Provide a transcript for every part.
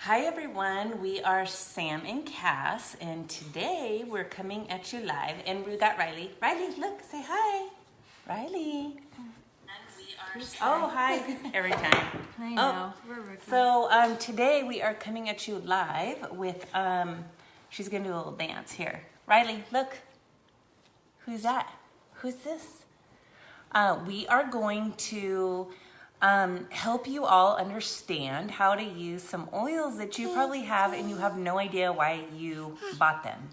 Hi everyone, we are Sam and Cass, and today we're coming at you live, and we got Riley. Riley, look, say hi. Riley. Oh, hi, every time. I know, we're rookies. So today we are coming at you live with, she's gonna do a little dance here. Riley, look. Who's that? Who's this? We are going to help you all understand how to use some oils that you probably have and you have no idea why you bought them.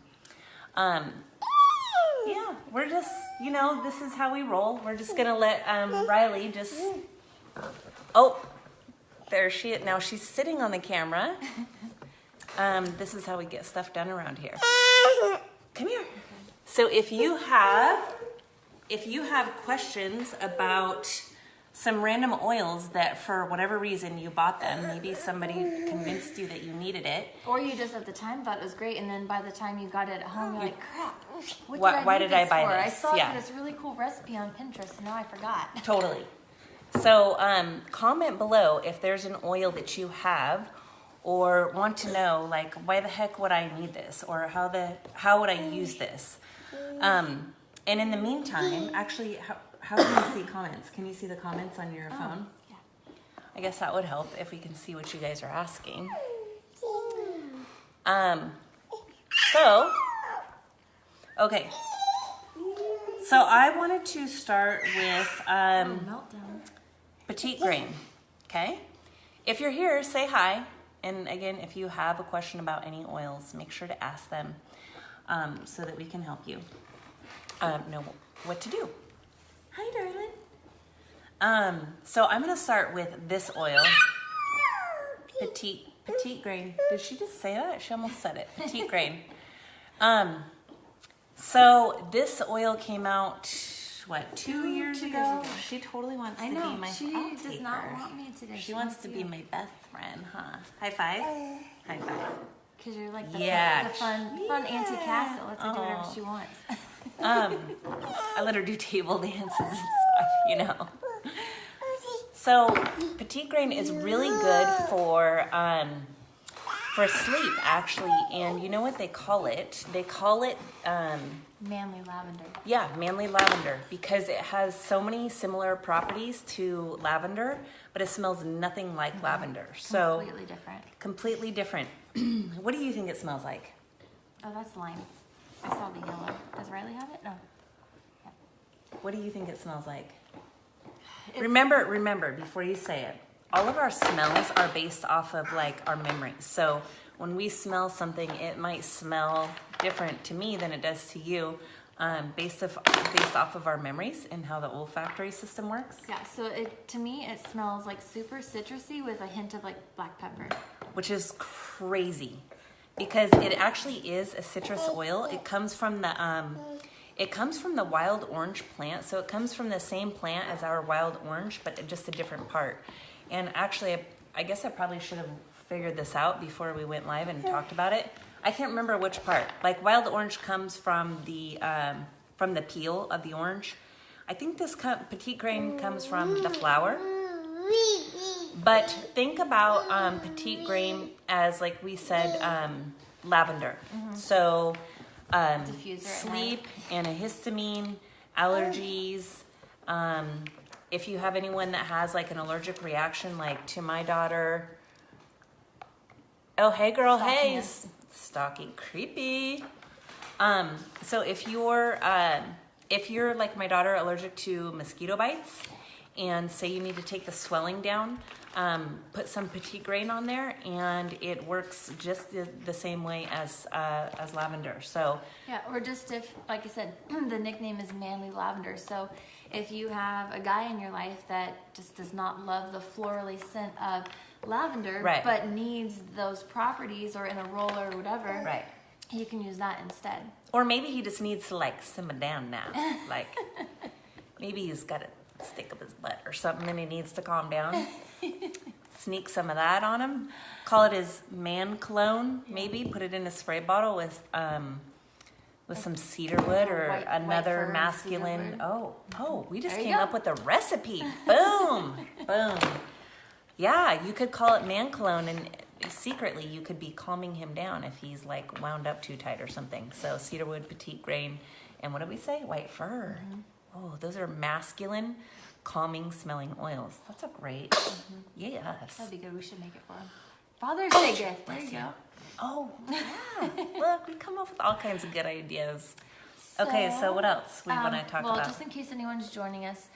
Yeah, we're just, you know, this is how we roll. We're just gonna let Riley just, oh, there she is. Now she's sitting on the camera. This is how we get stuff done around here. Come here. So if you have questions about some random oils that for whatever reason you bought them, maybe somebody convinced you that you needed it. Or you just at the time thought it was great, and then by the time you got it at home, you're like, crap, Why did I buy this? I saw this really cool recipe on Pinterest, and now I forgot. Totally. So comment below if there's an oil that you have or want to know, like, why the heck would I need this? Or how would I use this? And in the meantime, actually, how can you see comments? Can you see the comments on your phone? Yeah. I guess that would help if we can see what you guys are asking. Okay. So I wanted to start with Meltdown. Petite Grain, okay? If you're here, say hi. And again, if you have a question about any oils, make sure to ask them so that we can help you know what to do. Hi, darling. So I'm gonna start with this oil, Petite Grain. Did she just say that? She almost said it. Petite Grain. So this oil came out, what, 2 years ago? She totally wants to be my. She does not want me today. She wants to be my best friend, huh? High five. High five. Because you're like the Yeah. fun Auntie Cass that lets her do whatever she wants. I let her do table dances and stuff, you know. So Petite Grain is really good for sleep, actually. And you know what they call it? They call it Manly lavender. yeah, manly lavender, because it has so many similar properties to lavender, but it smells nothing like lavender. So Completely different. completely different. What do you think it smells like? Oh, that's lime. I saw the yellow. Does Riley have it? No. What do you think it smells like? Remember, before you say it, all of our smells are based off of like our memories. So when we smell something, it might smell different to me than it does to you, based off of our memories and how the olfactory system works. Yeah, so to me, it smells like super citrusy with a hint of like black pepper. Which is crazy, because it actually is a citrus oil. It comes from the wild orange plant. So it comes from the same plant as our wild orange, but just a different part. And actually, I guess I probably should have figured this out before we went live and talked about it. I can't remember which part. Like wild orange comes from the peel of the orange. I think this Petite Grain comes from the flower. But think about Petite Grain as, like we said, lavender. Mm-hmm. So sleep, antihistamine, allergies. If you have anyone that has like an allergic reaction, like to my daughter. Oh, hey girl, hey. Stalking, creepy. So if you're like my daughter, allergic to mosquito bites, and say you need to take the swelling down, put some Petite Grain on there, and it works just the same way as lavender. So yeah, or just if, like I said, the nickname is Manly Lavender. So if you have a guy in your life that just does not love the florally scent of lavender, right, but needs those properties, or in a roller or whatever, right, you can use that instead. Or maybe he just needs to like simmer down now. Like maybe he's got a stick up his butt or something and he needs to calm down. Sneak some of that on him. Call it his man cologne, maybe. Put it in a spray bottle with some cedar wood or another masculine. Oh, we just came up with a recipe. Boom, boom. Yeah, you could call it man cologne, and secretly you could be calming him down if he's like wound up too tight or something. So cedarwood, petite grain, and what did we say? White fir. Oh, those are masculine, calming smelling oils. That's a great. Yes. That'd be good. We should make it for him. Father's Day gift. There you go. Oh, yeah. Look, we come up with all kinds of good ideas. Okay, so what else we want to talk well, about? just in case anyone's joining us,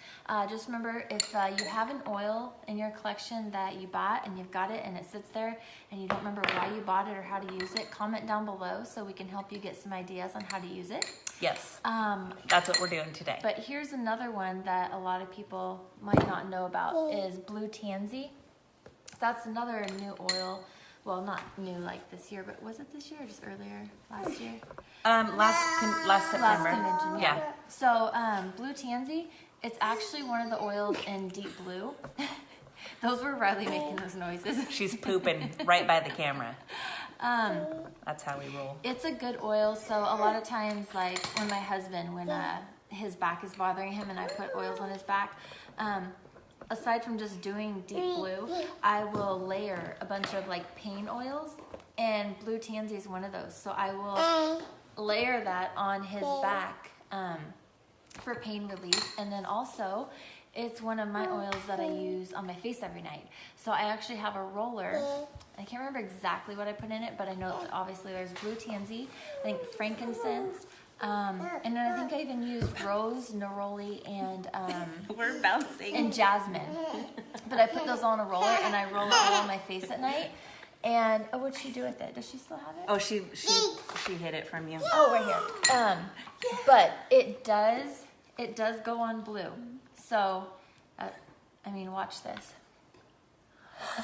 just remember if you have an oil in your collection that you bought and you've got it and it sits there and you don't remember why you bought it or how to use it, comment down below so we can help you get some ideas on how to use it. Yes, that's what we're doing today. But here's another one that a lot of people might not know about is Blue Tansy. That's another new oil. Well, not new like this year, but was it this year or just earlier last year? Last September. Last convention, yeah. So, Blue Tansy, it's actually one of the oils in deep blue. Those were Riley making those noises. She's pooping right by the camera. That's how we roll. It's a good oil. So a lot of times, like when my husband, when his back is bothering him and I put oils on his back, aside from just doing deep blue, I will layer a bunch of like pain oils, and Blue Tansy is one of those. So I will layer that on his back for pain relief, and then also it's one of my oils that I use on my face every night. So I actually have a roller. I can't remember exactly what I put in it, but I know that obviously there's Blue Tansy, I think frankincense, and then I think I even used rose, neroli, and We're bouncing. and jasmine. But I put those on a roller and I roll it all on my face at night. And what'd she do with it? Does she still have it? Oh, she hid it from you. Oh, right here. But it does go on blue. So, I mean, watch this.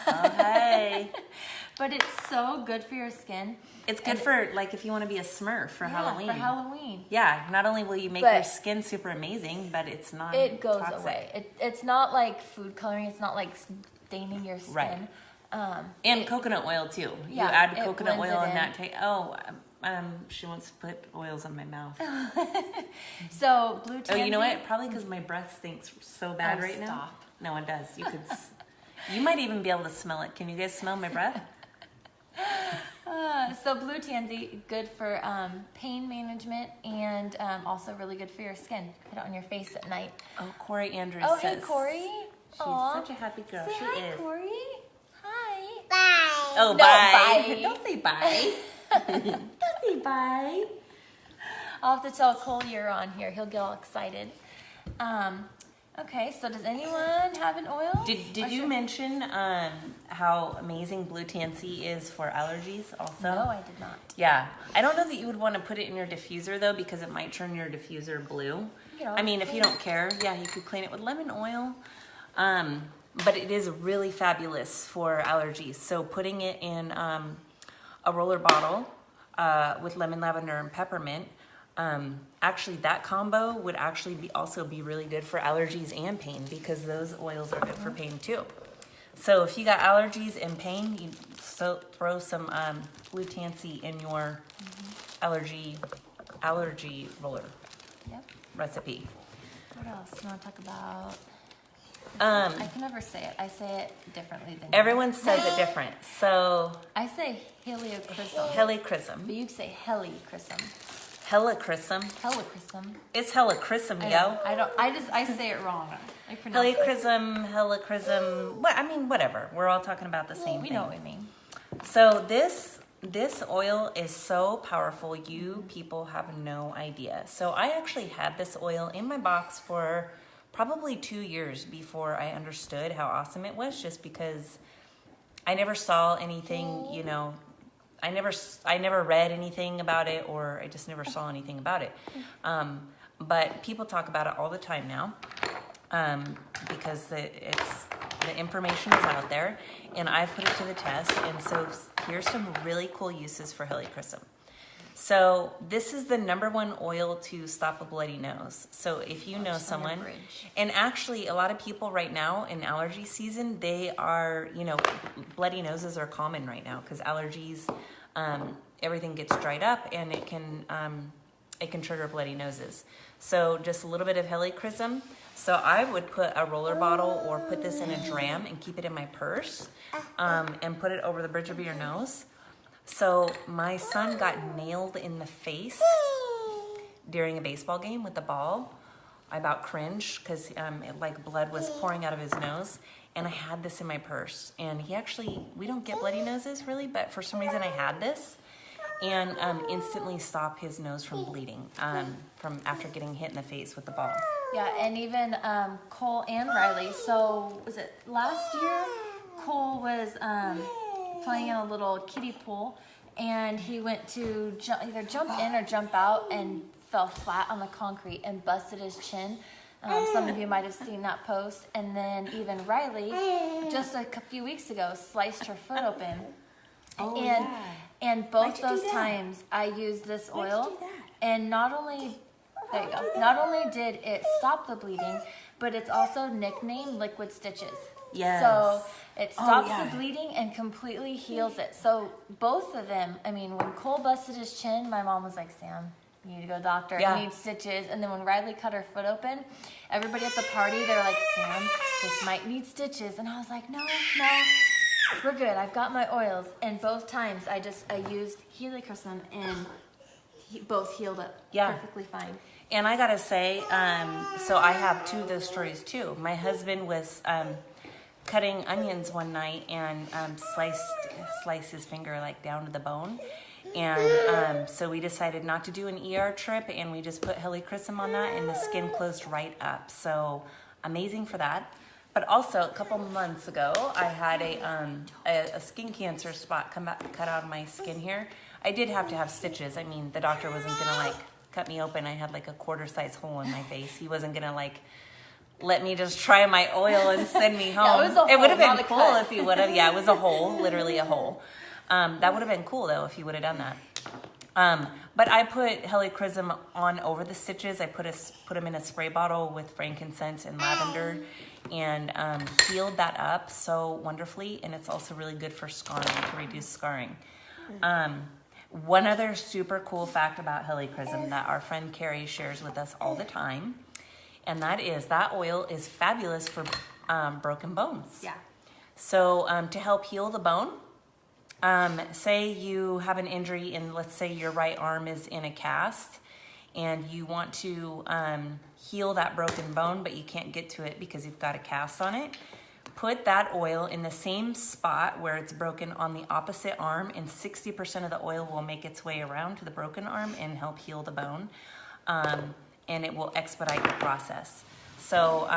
Oh, hey. But it's so good for your skin. It's good for, like, if you want to be a Smurf for Halloween. For Halloween. Yeah, not only will you make your skin super amazing, but it's not It goes toxic. away. It's not like food coloring. It's not like staining your skin. Right. And coconut oil, too. You Yeah, add it coconut blends oil it and in. that she wants to put oils on my mouth. So, Blue Tansy. Oh, you know what? Probably because my breath stinks so bad right now. Stop. No, it does. You could. You might even be able to smell it. Can you guys smell my breath? So Blue Tansy, good for pain management and also really good for your skin. Put it on your face at night. Oh, Corey Andrews Oh, says. hey, Corey. She's Aw. such a happy girl. Say She hi, is. Corey. Hi. Bye. Oh, No, bye. bye. Don't say bye. Don't say bye. I'll have to tell Cole you're on here. He'll get all excited. Okay, so does anyone have an oil? Did you mention how amazing Blue Tansy is for allergies also? No, I did not. Yeah. I don't know that you would want to put it in your diffuser, though, because it might turn your diffuser blue. You know, I mean, if you don't care, yeah, you could clean it with lemon oil. But it is really fabulous for allergies. So putting it in a roller bottle with lemon, lavender, and peppermint, actually that combo would actually also be really good for allergies and pain, because those oils are good for pain too. So if you got allergies and pain, you throw some Blue Tansy in your allergy roller Yep. recipe. What else do you want to talk about? Um, I can never say it. I say it differently than Everyone says it different. So I say helichrysum. helichrysum, But you say helichrysum. helichrysum. Helichrysum. It's helichrysum, yo. I say it wrong. I pronounce it. Helichrysum. What? I mean, whatever. We're all talking about the same We thing. know what we mean. So this oil is so powerful, you people have no idea. So I actually had this oil in my box for probably 2 years before I understood how awesome it was, just because I never saw anything, you know, I never read anything about it, or I just never saw anything about it. But people talk about it all the time now, because the information is out there, and I've put it to the test. And so here's some really cool uses for helichrysum. So this is the #1 oil to stop a bloody nose. So if you know someone, and actually a lot of people right now in allergy season, they are, you know, bloody noses are common right now because allergies, everything gets dried up, and it can trigger bloody noses. So just a little bit of helichrysum. So I would put a roller bottle or put this in a dram and keep it in my purse, and put it over the bridge of your nose. So my son got nailed in the face during a baseball game with the ball. I about cringed because like blood was pouring out of his nose, and I had this in my purse. And we don't get bloody noses really, but for some reason I had this, and instantly stopped his nose from bleeding from after getting hit in the face with the ball. Yeah, and even Cole and Riley. So was it last year? Cole was playing in a little kiddie pool, and he went to either jump in or jump out and fell flat on the concrete and busted his chin. Some of you might have seen that post. And then even Riley, just a few weeks ago, sliced her foot open. Oh, and yeah. and both Why'd you do those that? times I used this Why'd you oil, do that? and not only did it stop the bleeding, but it's also nicknamed liquid stitches. Yes. So it stops yeah. the bleeding and completely heals it. So both of them, I mean, when Cole busted his chin, my mom was like, Sam, you need to go to the doctor. Yeah. You need stitches. And then when Riley cut her foot open, everybody at the party, they were like, Sam, this might need stitches. And I was like, no, we're good. I've got my oils. And both times I used helichrysum, and both healed up perfectly fine. And I gotta say, so I have two of those stories too. My husband was cutting onions one night and sliced his finger like down to the bone. And so we decided not to do an ER trip, and we just put helichrysum on that, and the skin closed right up. So amazing for that. But also a couple months ago, I had a skin cancer spot cut out of my skin here. I did have to have stitches. I mean, the doctor wasn't gonna like cut me open. I had like a quarter-size hole in my face. He wasn't gonna like let me just try my oil and send me home. Yeah, it was a hole, it would have not been a cool cut. if he would have. Yeah, it was a hole, literally a hole. That would have been cool though if he would have done that. But I put helichrysum on over the stitches. I put them in a spray bottle with frankincense and lavender, and healed that up so wonderfully. And it's also really good for scarring, to reduce scarring. One other super cool fact about helichrysum that our friend Carrie shares with us all the time, and that is that oil is fabulous for broken bones. Yeah. So to help heal the bone, say you have an injury and let's say your right arm is in a cast, and you want to heal that broken bone, but you can't get to it because you've got a cast on it. Put that oil in the same spot where it's broken on the opposite arm, and 60% of the oil will make its way around to the broken arm and help heal the bone, and it will expedite the process. So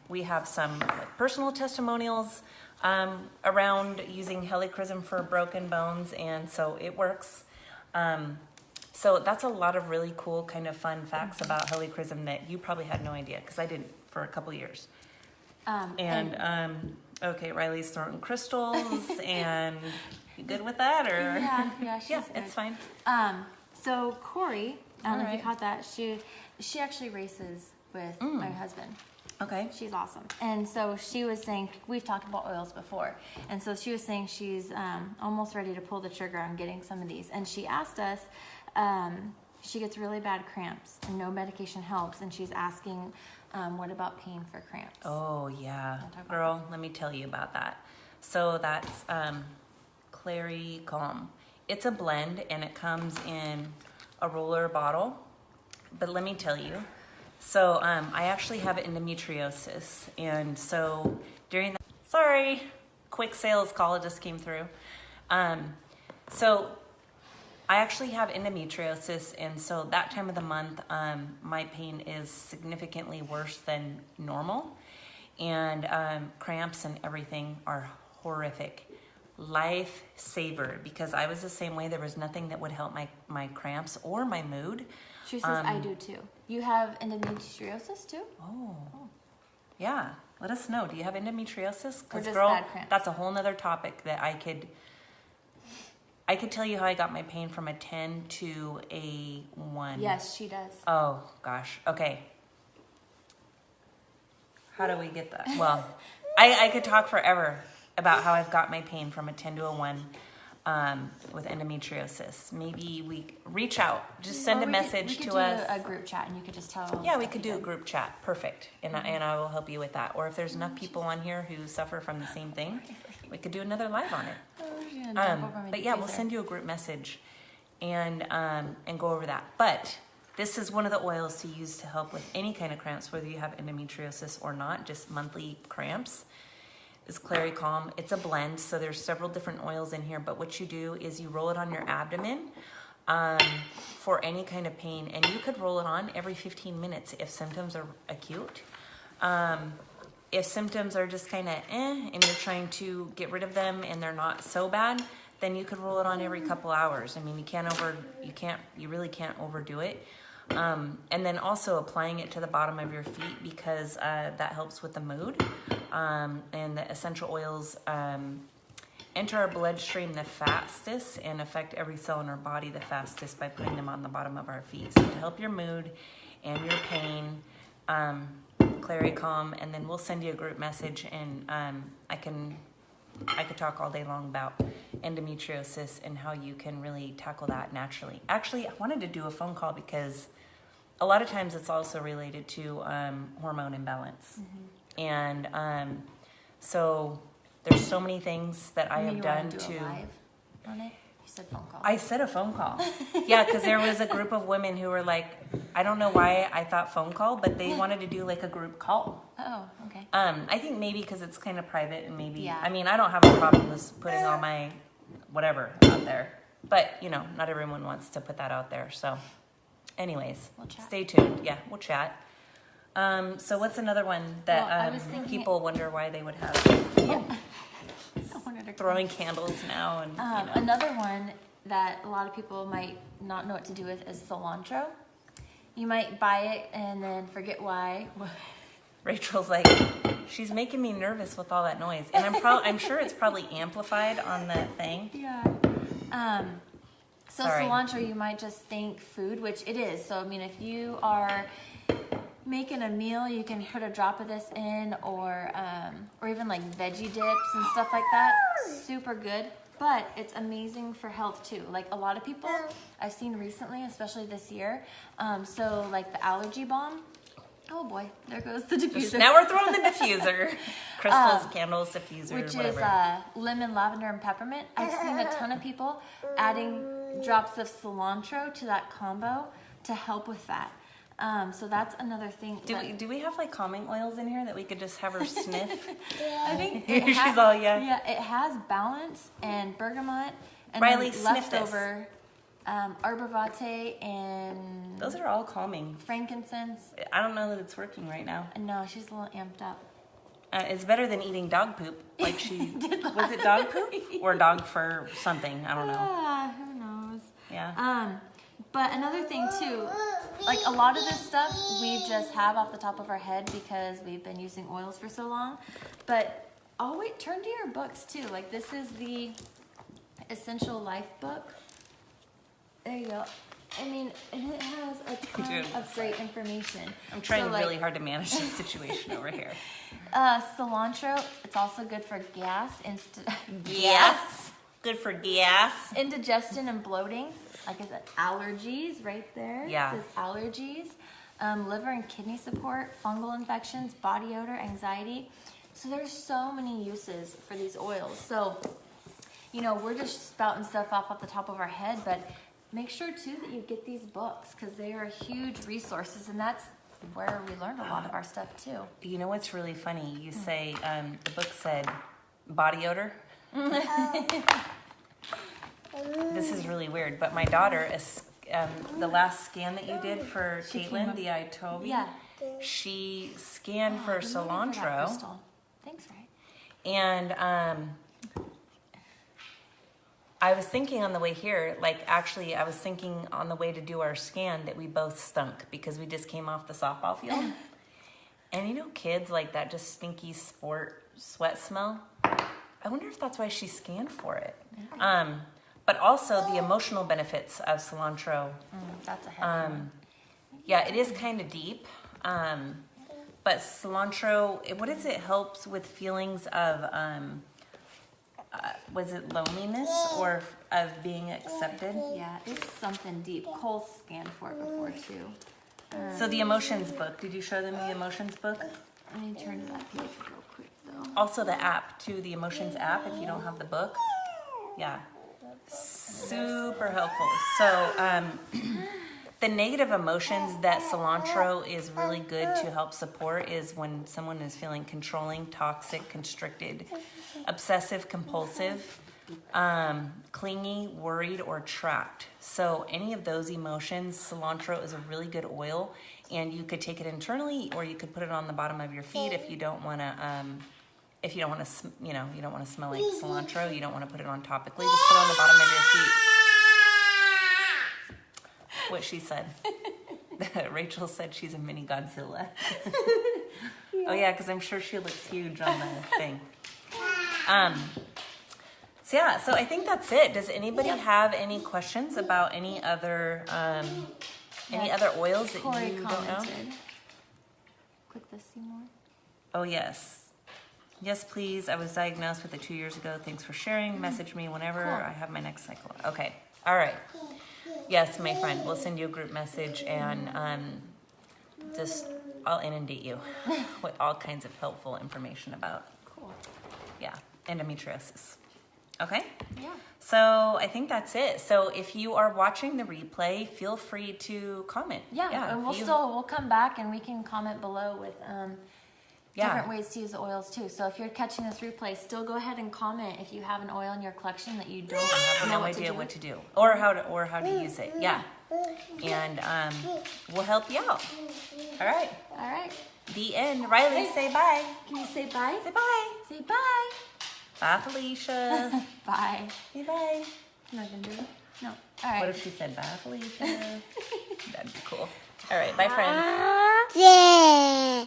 we have some personal testimonials around using helichrysum for broken bones, and so it works. So that's a lot of really cool kind of fun facts about helichrysum that you probably had no idea, because I didn't for a couple years. Okay, Riley's throwing crystals, and you good with that, or? Yeah, she's good. It's fine. So Corey, I don't know if you Alright. caught that. She actually races with my husband. Okay. She's awesome. And so she was saying, we've talked about oils before, and so she was saying she's almost ready to pull the trigger on getting some of these. And she asked us, she gets really bad cramps and no medication helps, and she's asking, what about pain for cramps? Oh yeah, talk about girl, let me tell you about that. So that's Clary Calm. It's a blend, and it comes in a roller bottle. But let me tell you, so I actually have endometriosis, and so during the quick sales call, it just came through. So I actually have endometriosis, and so that time of the month, my pain is significantly worse than normal, and cramps and everything are horrific. Lifesaver, because I was the same way. There was nothing that would help my cramps or my mood. She says, I do too. You have endometriosis too? Oh, yeah. Let us know. Do you have endometriosis? Or Because just girl, bad cramps? that's a whole nother topic that I could tell you how I got my pain from a 10 to a 1. Yes, she does. Oh, gosh. Okay. How do we get that? Well, I could talk forever about how I've got my pain from a 10 to a 1. with endometriosis. Maybe we reach out, just send Or a we message could to do us. a group chat, and you could just tell. Yeah, we could do a group chat. Perfect. And I will help you with that. Or if there's enough people on here who suffer from the same thing, we could do another live on it. But yeah, we'll send you a group message and go over that. But this is one of the oils to use to help with any kind of cramps, whether you have endometriosis or not, just monthly cramps. Is Clary Calm. It's a blend, so there's several different oils in here, but what you do is you roll it on your abdomen for any kind of pain, and you could roll it on every 15 minutes if symptoms are acute. If symptoms are just kind of and you're trying to get rid of them and they're not so bad, then you could roll it on every couple hours. I mean, you really can't overdo it. And then also applying it to the bottom of your feet, because that helps with the mood. And the essential oils enter our bloodstream the fastest and affect every cell in our body the fastest by putting them on the bottom of our feet. So to help your mood and your pain, Clary Calm, and then we'll send you a group message, and I could talk all day long about endometriosis and how you can really tackle that naturally. Actually, I wanted to do a phone call because a lot of times it's also related to hormone imbalance. And so there's so many things that I have done to... live on it? You said phone call. I said a phone call. Yeah, because there was a group of women who were like, I don't know why I thought phone call, but they wanted to do like a group call. Oh, okay. I think maybe because it's kind of private, and maybe, Yeah. I mean, I don't have a problem with putting all my whatever out there, but you know, not everyone wants to put that out there. So anyways, We'll chat. Stay tuned. Yeah, we'll chat. So what's another one that Well, I was thinking- people wonder why they would have I wanted to throwing candles now and you know. Another one that a lot of people might not know what to do with is cilantro. You might buy it and then forget why. Rachel's like, she's making me nervous with all that noise, and I'm sure it's probably amplified on the thing. Yeah. So Sorry. cilantro, you might just think food, which it is. So I mean, if you are making a meal, you can put a drop of this in, or even like veggie dips and stuff like that. Super good. But it's amazing for health too. Like a lot of people I've seen recently, especially this year. So like the allergy balm. Oh boy, there goes the diffuser. Now we're throwing the diffuser. Crystal's candles diffuser, Which whatever. is lemon, lavender, and peppermint. I've seen a ton of people adding drops of cilantro to that combo to help with that. So that's another thing. Do we have like calming oils in here that we could just have her sniff? I think She's all, yeah. Yeah, it has balance and bergamot and Riley, then sniff this. leftover arbor vitae and Those are all calming. frankincense. I don't know that it's working right now. No, she's a little amped up. It's better than eating dog poop. Like she was it dog poop or dog fur something? I don't know. Who knows? Yeah. But another thing too, like a lot of this stuff we just have off the top of our head because we've been using oils for so long. But turn to your books too. Like this is the Essential Life book. There you go. I mean, and it has a ton of great information. I'm trying So, like, really hard to manage the situation over here. Cilantro, it's also good for gas, Gas. Good for gas. indigestion and bloating. Like I said, allergies right there. Yeah. It says allergies. Liver and kidney support, fungal infections, body odor, anxiety. So there's so many uses for these oils. So, you know, we're just spouting stuff off the top of our head, but make sure too that you get these books because they are huge resources, and that's where we learned a lot of our stuff too. You know what's really funny? You say the book said body odor. This is really weird, but my daughter, the last scan that you did for Caitlin, the iTobi, Yeah. she scanned for I'm looking for that cilantro, crystal. Thanks, Ray. and I was thinking on the way here, I was thinking on the way to do our scan that we both stunk because we just came off the softball field. And you know, kids like that just stinky sport sweat smell. I wonder if that's why she scanned for it. But also the emotional benefits of cilantro. That's a heavy one. Yeah, it is kind of deep. But cilantro, what is it? Helps with feelings of was it loneliness or of being accepted? Yeah, it's something deep. Cole scanned for it before too. So the emotions book, did you show them the emotions book? Let me turn to that page real quick though. Also the app too, the emotions app if you don't have the book. Yeah, super helpful. So the negative emotions that cilantro is really good to help support is when someone is feeling controlling, toxic, constricted, obsessive, compulsive, clingy, worried, or trapped. So any of those emotions, cilantro is a really good oil, and you could take it internally, or you could put it on the bottom of your feet if you don't want to. If you don't want to, you don't want to smell like cilantro, you don't want to put it on topically. Just put it on the bottom of your feet. What she said. Rachel said she's a mini Godzilla. Oh yeah, because I'm sure she looks huge on the thing. So yeah, so I think that's it. Does anybody have any questions about any other oils that Corey you don't know? commented. Click the see more. Oh yes. Yes, please. I was diagnosed with it 2 years ago. Thanks for sharing. Message me whenever Cool. I have my next cycle. Okay. All right. Yes, my friend. We'll send you a group message and I'll inundate you with all kinds of helpful information about, Cool. yeah, endometriosis. Okay? Yeah. So I think that's it. So if you are watching the replay, feel free to comment. Yeah, and if you- we'll come back and we can comment below with different ways to use the oils too. So if you're catching this replay, still go ahead and comment if you have an oil in your collection that you don't have know no idea what to do or how to use it. Yeah. And we'll help you out. All right. All right. The end. Riley, say bye. Can you say bye? Say bye. Say bye. Bye, Felicia. Bye. Say bye. You're not gonna do it? No. All right. What if she said bye, Felicia? That'd be cool. All right. Bye, friends. Yeah.